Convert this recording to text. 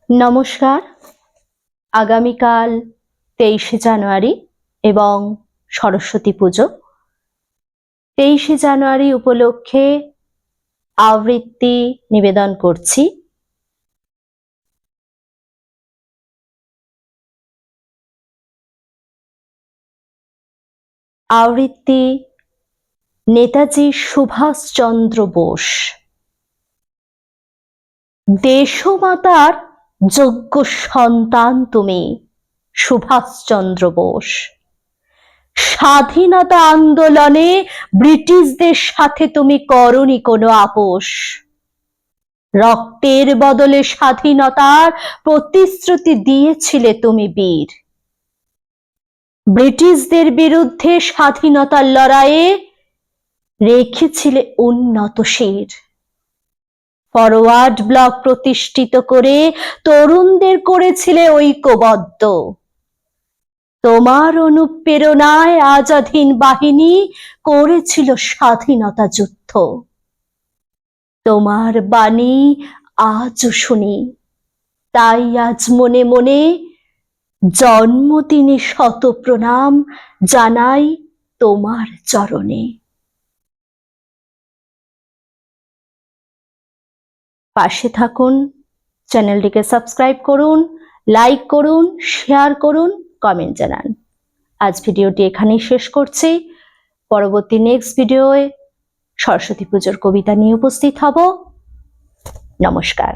নমস্কার। আগামীকাল 23শে জানুয়ারি এবং সরস্বতী পুজো। 23শে জানুয়ারি উপলক্ষে আবৃত্তি নিবেদন করছি। আবৃত্তি নেতাজি সুভাষচন্দ্র বোস। দেশমাতার যোগ্য সন্তান তুমি, সুভাষচন্দ্র বোস। স্বাধীনতা আন্দোলনে ব্রিটিশদের সাথে তুমি করনি কোনো আপোষ। রক্তের বদলে স্বাধীনতার প্রতিশ্রুতি দিয়েছিলে তুমি বীর। ব্রিটিশদের বিরুদ্ধে স্বাধীনতার লড়াইয়ে রেখেছিলে উন্নত শির। ফরওয়ার্ড ব্লক প্রতিষ্ঠিত করে তরুণদের করেছিলে ঐক্যবদ্ধ। তোমার অনুপ্রেরণায় আজাদহিন্দ বাহিনী করেছিল স্বাধীনতা যুদ্ধ। তোমার বাণী আজও শুনি, তাই আজ মনে মনে জন্মদিনে শত প্রণাম জানাই তোমার চরণে। পাশে থাকুন, চ্যানেলটিকে সাবস্ক্রাইব করুন, লাইক করুন, শেয়ার করুন, কমেন্ট জানান। আজ ভিডিওটি এখানেই শেষ করছি। পরবর্তী নেক্সট ভিডিওয়ে সরস্বতী পুজোর কবিতা নিয়ে উপস্থিত হব। নমস্কার।